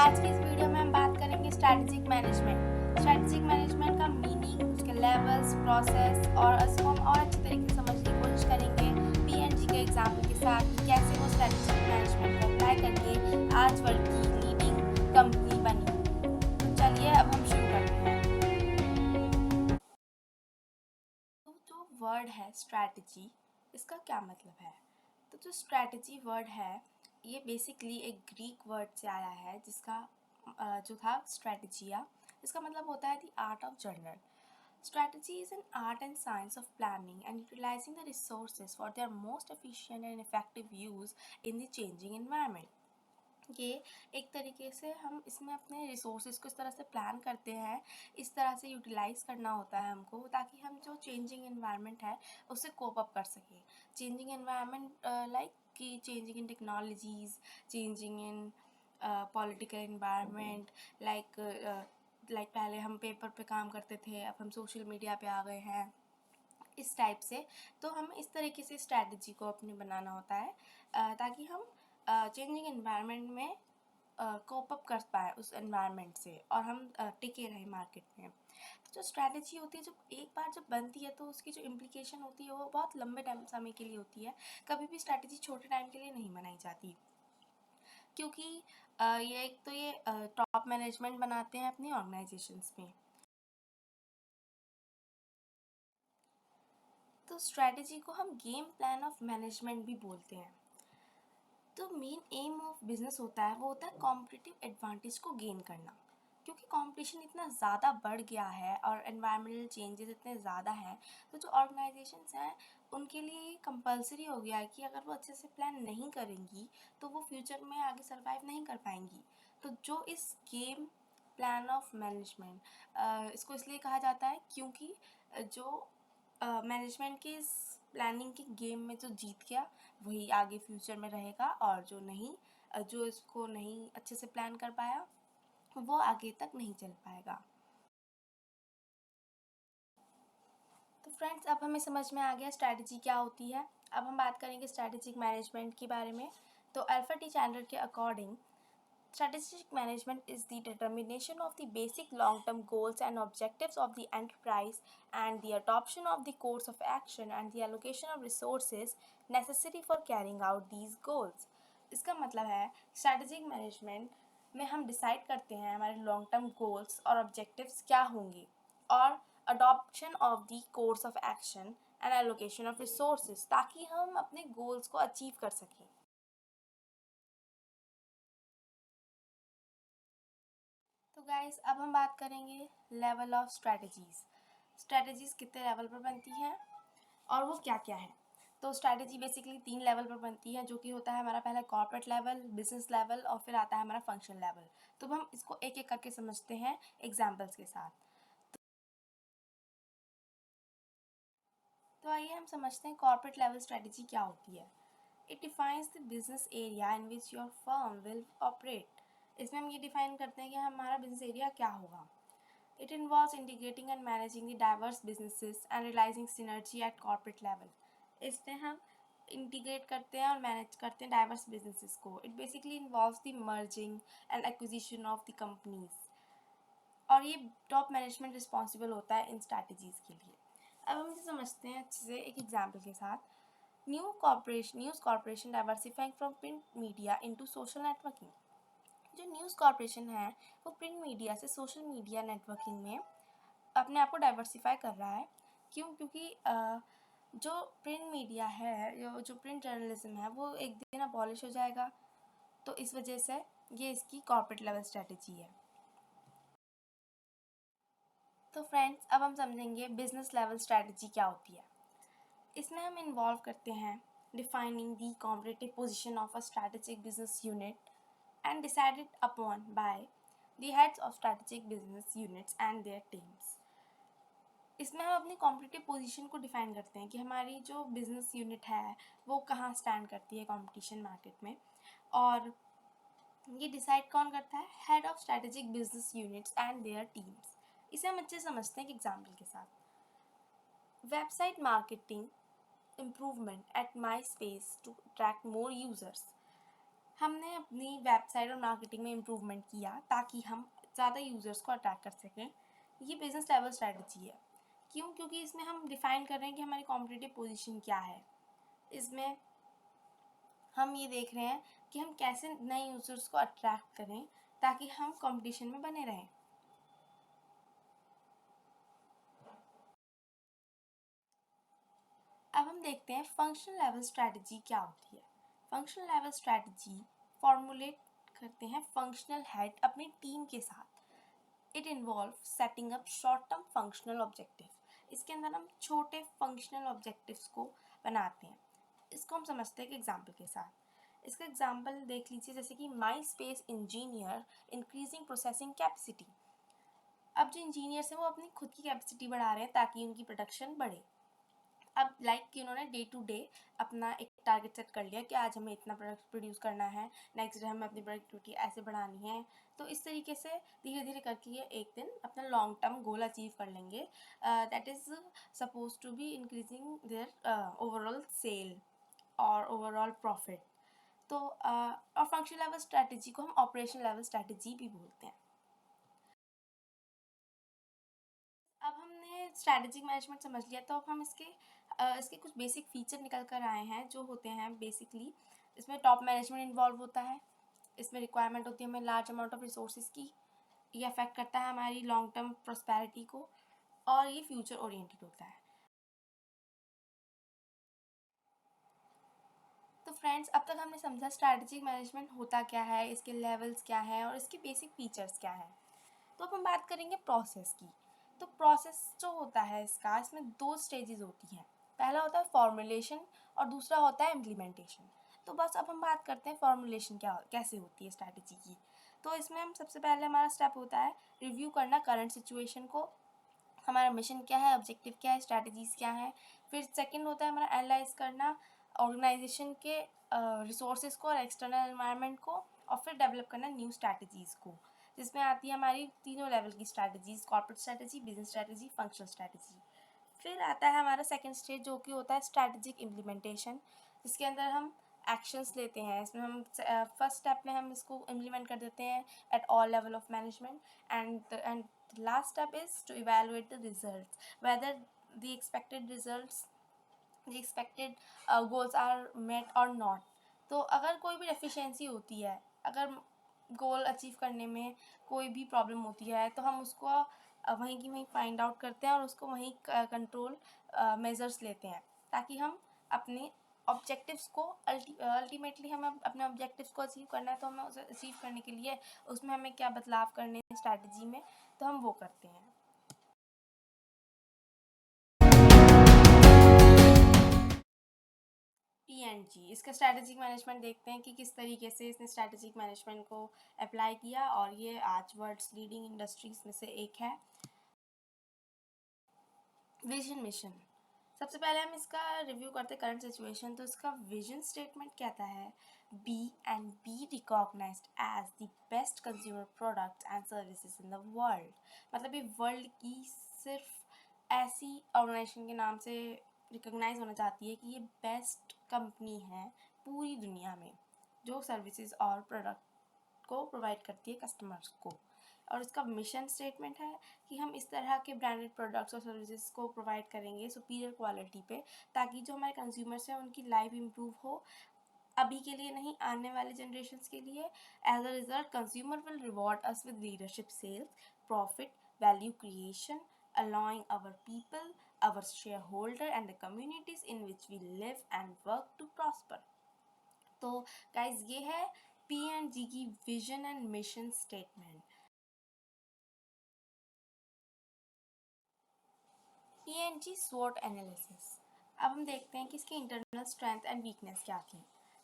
आज की इस वीडियो में हम बात करेंगे स्ट्रैटेजिक मैनेजमेंट। स्ट्रैटेजिक मैनेजमेंट का मीनिंग, उसके लेवल्स, प्रोसेस और इसको हम और अच्छे तरीके से समझने की कोशिश करेंगे पीएनजी के एग्जाम्पल के साथ कि कैसे वो स्ट्रैटेजिक मैनेजमेंट को अप्लाई करके आज वर्ल्ड की लीडिंग कंपनी बनी। तो चलिए अब हम शुरू करते हैं। तो जो वर्ड है स्ट्रैटेजी, इसका क्या मतलब है? तो जो स्ट्रैटेजी वर्ड है ये बेसिकली एक ग्रीक वर्ड से आया है जिसका जो था स्ट्रैटेजिया। इसका मतलब होता है the art of general. Strategy is an art and science of planning and utilizing the resources for their most efficient and effective use in the changing environment. ये एक तरीके से हम इसमें अपने रिसोर्सेज को इस तरह से प्लान करते हैं, इस तरह से यूटिलाइज करना होता है हमको ताकि हम जो चेंजिंग एनवायरनमेंट है उससे कोप अप कर सकें। चेंजिंग एनवायरनमेंट लाइक कि changing in technologies, changing in political environment, like पहले हम पेपर पे काम करते थे, अब हम सोशल मीडिया पे आ गए हैं, इस टाइप से। तो हमें इस तरीके से स्ट्रैटेजी को अपने बनाना होता है ताकि हम चेंजिंग एनवायरनमेंट में कोप अप कर पाए उस एनवायरनमेंट से और हम टिके रहे मार्केट में। तो जो स्ट्रैटेजी होती है एक बार जब बनती है तो उसकी जो इम्प्लीकेशन होती है वो बहुत लंबे टाइम समय के लिए होती है। कभी भी स्ट्रैटेजी छोटे टाइम के लिए नहीं बनाई जाती, क्योंकि ये टॉप मैनेजमेंट बनाते हैं अपनी ऑर्गेनाइजेशंस में। तो स्ट्रैटेजी को हम गेम प्लान ऑफ मैनेजमेंट भी बोलते हैं। तो मेन एम ऑफ बिजनेस होता है वो होता है कॉम्पिटिटिव एडवांटेज को गेन करना, क्योंकि कंपटीशन इतना ज़्यादा बढ़ गया है और एनवायरमेंटल चेंजेस इतने ज़्यादा हैं। तो जो ऑर्गेनाइजेशंस हैं उनके लिए ये कंपलसरी हो गया है कि अगर वो अच्छे से प्लान नहीं करेंगी तो वो फ्यूचर में आगे सर्वाइव नहीं कर पाएंगी। तो जो इस गेम प्लान ऑफ मैनेजमेंट इसको इसलिए कहा जाता है क्योंकि जो मैनेजमेंट के इस प्लानिंग के गेम में जो जीत गया वही आगे फ्यूचर में रहेगा, और जो नहीं जो इसको नहीं अच्छे से प्लान कर पाया वो आगे तक नहीं चल पाएगा। तो फ्रेंड्स, अब हमें समझ में आ गया स्ट्रैटेजी क्या होती है। अब हम बात करेंगे स्ट्रैटेजिक मैनेजमेंट के बारे में। तो अल्फा टी चैंडलर के according strategic management is the determination of the basic long-term goals and objectives of the enterprise and the adoption of the course of action and the allocation of resources necessary for carrying out these goals. इसका मतलब है strategic management में हम decide करते हैं हमारे long term goals और objectives क्या होंगे और adoption of the course of action and allocation of resources ताकि हम अपने गोल्स को अचीव कर सकें। तो गाइस, अब हम बात करेंगे लेवल ऑफ स्ट्रैटेजीज कितने लेवल पर बनती हैं और वो क्या क्या है। तो स्ट्रैटेजी बेसिकली 3 लेवल पर बनती है, जो कि होता है हमारा पहला कॉर्पोरेट लेवल, बिजनेस लेवल और फिर आता है हमारा फंक्शन लेवल। तो हम इसको एक एक करके समझते हैं एग्जाम्पल्स के साथ। तो आइए हम समझते हैं कॉर्पोरेट लेवल स्ट्रैटेजी क्या होती है। It defines the business area in which your firm will operate. इसमें हम ये डिफाइन करते हैं कि हमारा बिजनेस एरिया क्या होगा। It involves integrating and managing the diverse businesses and realizing synergy at corporate level. इसमें हम इंटीग्रेट करते हैं और मैनेज करते हैं डाइवर्स बिजनेसेस को। It basically involves the merging and acquisition of the companies, और ये टॉप मैनेजमेंट रिस्पॉन्सिबल होता है इन स्ट्रैटेजीज़ के लिए। अब हम इसे समझते हैं अच्छे से एक एग्जाम्पल के साथ। News corporation diversifying from print media into social networking. जो न्यूज़ कॉर्पोरेशन है वो प्रिंट मीडिया से सोशल मीडिया नेटवर्किंग में अपने आप को डाइवर्सिफाई कर रहा है। क्यों? क्योंकि जो प्रिंट मीडिया है, जो प्रिंट जर्नलिज्म है, वो एक दिन अबॉलिश हो जाएगा। तो इस वजह से ये इसकी कॉर्पोरेट लेवल स्ट्रैटेजी है। तो फ्रेंड्स, अब हम समझेंगे बिजनेस लेवल स्ट्रैटेजी क्या होती है। इसमें हम इन्वॉल्व करते हैं defining the competitive position of a strategic business unit and decided upon by the heads of strategic business units and their teams. इसमें हम अपनी कॉम्पिटिटिव पोजीशन को डिफाइन करते हैं कि हमारी जो बिजनेस यूनिट है वो कहाँ स्टैंड करती है कंपटीशन मार्केट में, और ये डिसाइड कौन करता है? Head of strategic business units and their teams. इसे हम अच्छे समझते हैं एक एग्जाम्पल के साथ। Website marketing improvement at MySpace to attract more users. हमने अपनी वेबसाइट और मार्केटिंग में इम्प्रूवमेंट किया ताकि हम ज़्यादा यूज़र्स को अट्रैक्ट कर सकें। ये बिजनेस लेवल स्ट्रैटेजी है। क्यों? क्योंकि इसमें हम डिफ़ाइन कर रहे हैं कि हमारी कॉम्पिटिटिव पोजीशन क्या है। इसमें हम ये देख रहे हैं कि हम कैसे नए यूज़र्स को अट्रैक्ट करें ताकि हम कंपटीशन में बने रहें। अब हम देखते हैं फंक्शनल लेवल स्ट्रैटेजी क्या होती है। फंक्शनल लेवल स्ट्रैटेजी फॉर्मुलेट करते हैं फंक्शनल हेड अपनी टीम के साथ। It involve setting up short term functional objective. इसके अंदर हम छोटे फंक्शनल ऑब्जेक्टिव्स को बनाते हैं। इसको हम समझते हैं कि एग्जाम्पल के साथ। इसका एग्जाम्पल देख लीजिए, जैसे कि माई space engineer increasing processing capacity. अब जो इंजीनियर्स हैं वो अपनी खुद की कैपेसिटी बढ़ा रहे हैं ताकि उनकी प्रोडक्शन बढ़े। अब कि उन्होंने डे टू डे अपना एक टारगेट सेट कर लिया कि आज हमें इतना प्रोडक्ट प्रोड्यूस करना है, नेक्स्ट डे हमें अपनी प्रोडक्टिविटी ऐसे बढ़ानी है। तो इस तरीके से धीरे धीरे करके ये एक दिन अपना लॉन्ग टर्म गोल अचीव कर लेंगे। That is suppose to be increasing their overall sale और ओवरऑल प्रॉफिट। तो और फंक्शनल लेवल स्ट्रैटेजी को हम ऑपरेशन लेवल स्ट्रैटेजी भी बोलते हैं। अब हमने स्ट्रैटेजिक मैनेजमेंट समझ लिया, तो अब हम इसके कुछ बेसिक फीचर निकल कर आए हैं जो होते हैं बेसिकली। इसमें टॉप मैनेजमेंट इन्वॉल्व होता है। इसमें रिक्वायरमेंट होती है हमें लार्ज अमाउंट ऑफ रिसोर्सेज की। ये अफेक्ट करता है हमारी लॉन्ग टर्म प्रॉस्पेरिटी को, और ये फ्यूचर ओरिएंटेड होता है। तो फ्रेंड्स, अब तक हमने समझा स्ट्रैटेजिक मैनेजमेंट होता क्या है, इसके लेवल्स क्या हैं और इसके बेसिक फीचर्स क्या हैं। तो अब हम बात करेंगे प्रोसेस की। तो प्रोसेस जो होता है इसमें दो स्टेजेस होती हैं। पहला होता है फॉर्मुलेशन और दूसरा होता है इम्प्लीमेंटेशन। तो बस अब हम बात करते हैं फॉर्मुलेशन कैसे होती है स्ट्रैटेजी की। तो इसमें हम सबसे पहले हमारा स्टेप होता है रिव्यू करना करंट सिचुएशन को, हमारा मिशन क्या है, ऑब्जेक्टिव क्या है, स्ट्रैटेजीज़ क्या है। फिर सेकंड होता है हमारा एनालाइज करना ऑर्गेनाइजेशन के रिसोर्सेज को और एक्सटर्नल एनवायरनमेंट को, और फिर डेवलप करना न्यू स्ट्रैटेजीज़ को, जिसमें आती है हमारी तीनों लेवल की strategies, corporate strategy, business strategy, functional strategy. फिर आता है हमारा सेकंड स्टेज जो कि होता है स्ट्रैटेजिक इम्प्लीमेंटेशन, जिसके अंदर हम एक्शंस लेते हैं। इसमें हम फर्स्ट स्टेप में हम इसको इम्प्लीमेंट कर देते हैं at all level of management, and last step is to evaluate the results, whether the expected results, the expected goals are met or not. तो अगर कोई भी डेफिशिएंसी होती है, अगर गोल अचीव करने में कोई भी प्रॉब्लम होती है, तो हम उसको वहीं की वहीं फाइंड आउट करते हैं और उसको वहीं कंट्रोल मेजर्स लेते हैं, ताकि हम अपने ऑब्जेक्टिव्स को अल्टीमेटली हमें अपने ऑब्जेक्टिव्स को अचीव करना है। तो हमें उसे अचीव करने के लिए उसमें हमें क्या बदलाव करने हैं स्ट्रैटेजी में, तो हम वो करते हैं। पीएनजी, इसका स्ट्रैटेजिक मैनेजमेंट देखते हैं कि किस तरीके से इसने स्ट्रैटेजिक मैनेजमेंट को अप्लाई किया, और ये आज वर्ल्ड्स लीडिंग इंडस्ट्रीज में से एक है। विजन मिशन, सबसे पहले हम इसका रिव्यू करते करंट सिचुएशन। तो इसका विजन स्टेटमेंट कहता है be and be recognised as the best consumer products and services in the world. मतलब ये वर्ल्ड की सिर्फ ऐसी ऑर्गेनाइजेशन के नाम से रिकॉग्नाइज होना चाहती है कि ये बेस्ट कंपनी है पूरी दुनिया में, जो सर्विसेज और प्रोडक्ट को प्रोवाइड करती है कस्टमर्स को। और इसका मिशन स्टेटमेंट है कि हम इस तरह के ब्रांडेड प्रोडक्ट्स और सर्विसेज को प्रोवाइड करेंगे सुपीरियर क्वालिटी पे, ताकि जो हमारे कंज्यूमर्स हैं उनकी लाइफ इम्प्रूव हो, अभी के लिए नहीं, आने वाले जनरेशन्स के लिए। As a result consumer will reward us with leadership, sales, profit, value creation, allowing our people, our shareholder and the communities in which we live and work to prosper. तो गाइज, ये है PNG की vision and mission statement. PNG स्वॉट analysis, अब हम देखते हैं कि इसकी इंटरनल स्ट्रेंथ एंड वीकनेस क्या थी।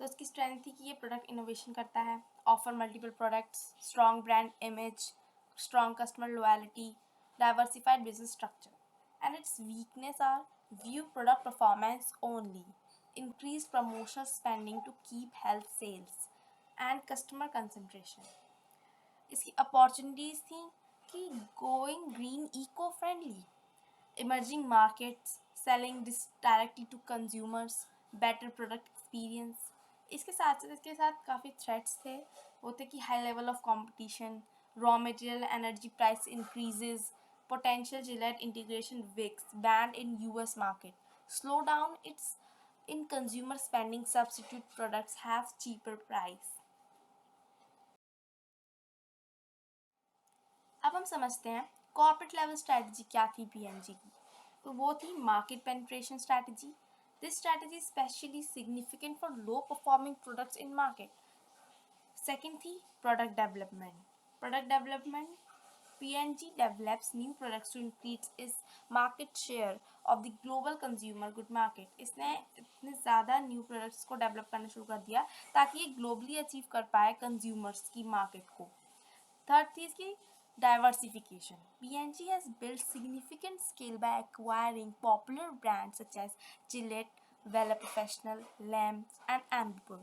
तो इसकी स्ट्रेंथ थी कि ये प्रोडक्ट इनोवेशन करता है, offer multiple products, strong brand image, strong customer loyalty, diversified business structure. And its weakness are view product performance only, increased promotional spending to keep health sales, and customer concentration. इसकी opportunities थी कि going green, eco friendly, emerging markets, selling this directly to consumers, better product experience, इसके साथ काफ़ी threats थे। वो थे कि high level of competition, raw material energy price increases, potential Gillette integration Vicks banned in US market, slow down its in consumer spending, substitute products have cheaper price. अब हम समझते हैं कॉर्पोरेट लेवल स्ट्रैटेजी क्या थी PNG की। तो वो थी market penetration strategy. This strategy specially significant for low performing products in market. Second थी product development. Product development, P&G develops new products to increase its market share of the global consumer good market. इसने इतने ज़्यादा new products को develop करना शुरू कर दिया ताकि ये ग्लोबली अचीव कर पाए कंज्यूमर्स की मार्केट को. थर्ड थी इसकी diversification. P&G has built significant scale by acquiring popular brands such as Gillette, Wella Professional, Lambs and Ambipur.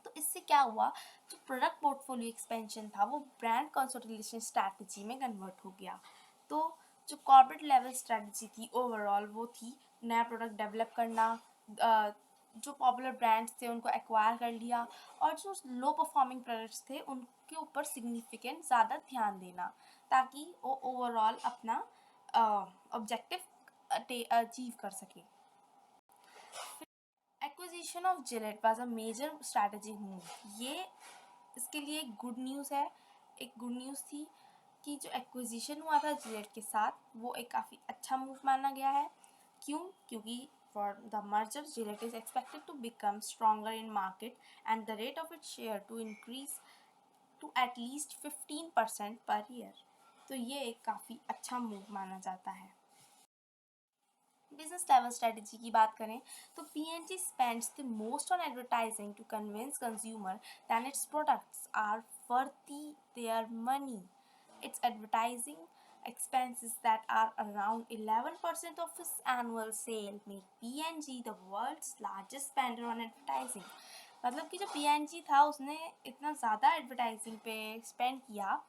तो इससे क्या हुआ, जो प्रोडक्ट पोर्टफोलियो एक्सपेंशन था वो ब्रांड कंसोलिडेशन स्ट्रैटेजी में कन्वर्ट हो गया. तो जो कॉर्पोरेट लेवल स्ट्रैटेजी थी ओवरऑल वो थी नया प्रोडक्ट डेवलप करना, जो पॉपुलर ब्रांड्स थे उनको एक्वायर कर लिया, और जो लो परफॉर्मिंग प्रोडक्ट्स थे उनके ऊपर सिग्निफिकेंट ज़्यादा ध्यान देना ताकि वो ओवरऑल अपना ऑब्जेक्टिव अचीव कर सके. Acquisition of Gillette was a major strategic move. ये इसके लिए एक गुड न्यूज़ है. एक गुड न्यूज़ थी कि जो एक्विजिशन हुआ था जिलेट के साथ वो एक काफ़ी अच्छा मूव माना गया है. क्यों? क्योंकि for the merger Gillette is expected to become stronger in market and the rate of it share to increase to at least 15% per year. तो ये एक काफ़ी अच्छा मूव माना जाता है. बिजनेस लेवल स्ट्रेटजी की बात करें तो P&G spends the most on advertising to convince consumer that its products are worthy their money. Its advertising expenses that are around 11% of its annual sale make P&G the world's largest spender on advertising. मतलब कि जो P&G था उसने इतना ज़्यादा advertising पे spend किया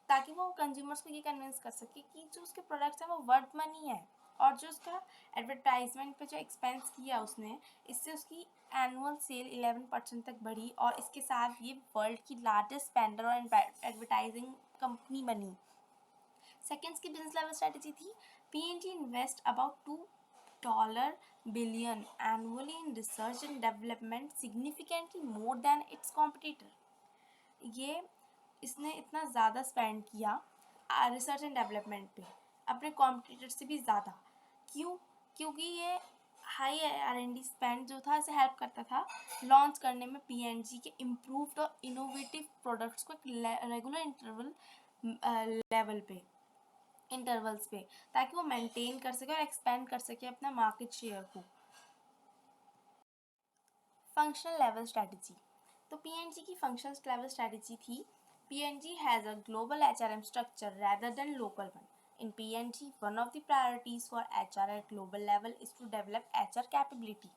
ताकि वो कंज्यूमर्स को ये कन्विंस कर सके कि जो उसके प्रोडक्ट्स हैं वो वर्थ मनी है, और जो उसका एडवर्टाइजमेंट पे जो एक्सपेंस किया उसने, इससे उसकी एनुअल सेल 11% तक बढ़ी और इसके साथ ये वर्ल्ड की लार्जेस्ट स्पेंडर और एडवर्टाइजिंग कंपनी बनी. सेकेंड्स की बिजनेस लेवल स्ट्रेटजी थी P&G invest about $2 billion annually in research and development, significantly more than its competitor. ये इसने इतना ज़्यादा स्पेंड किया रिसर्च एंड डेवलपमेंट पे अपने कॉम्पिटिटर से भी ज़्यादा. क्यों? क्योंकि ये हाई R&D स्पेंड जो था इसे हेल्प करता था लॉन्च करने में P&G के इम्प्रूव्ड और इनोवेटिव प्रोडक्ट्स को एक रेगुलर इंटरवल्स पे ताकि वो मेंटेन कर सके और एक्सपेंड कर सके अपना मार्केट शेयर को. Functional level strategy. तो P&G की फंक्शनल लेवल स्ट्रैटेजी थी P&G has a global HRM structure rather than local one. In P&G, one of the priorities for HR at global level is to develop HR capability.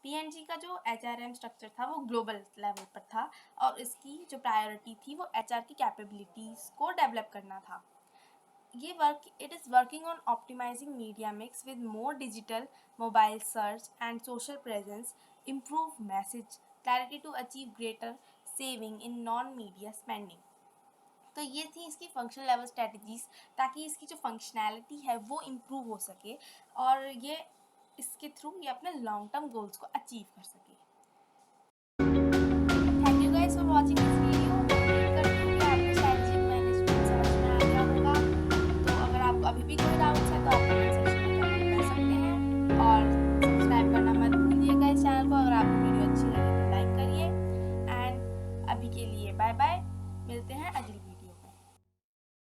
P&G का जो HRM structure था वो global level पर था और इसकी जो priority थी वो HR की कैपेबिलिटीज़ को डेवलप करना था. It is working on optimizing media mix with more digital, mobile search and social presence, improve message clarity to achieve greater saving in non-media spending. तो ये थी इसकी फंक्शनल लेवल स्ट्रेटजीज ताकि इसकी जो फंक्शनैलिटी है वो इम्प्रूव हो सके और ये इसके थ्रू ये अपने लॉन्ग टर्म गोल्स को अचीव कर सके. Thank you guys for watching this video. उम्मीद करती हूँ कि आपको स्ट्रेटजिक मैनेजमेंट समझ में आ गया होगा. तो अगर आपको अभी भी कोई डाउट्स है तो आप कमेंट सेक्शन में कमेंट कर सकते हैं और सब्सक्राइब करना मत भूलिएगा इस चैनल को. अगर आपको वीडियो अच्छी लगे तो लाइक करिए. एंड अभी के लिए बाय बाय, मिलते हैं अगली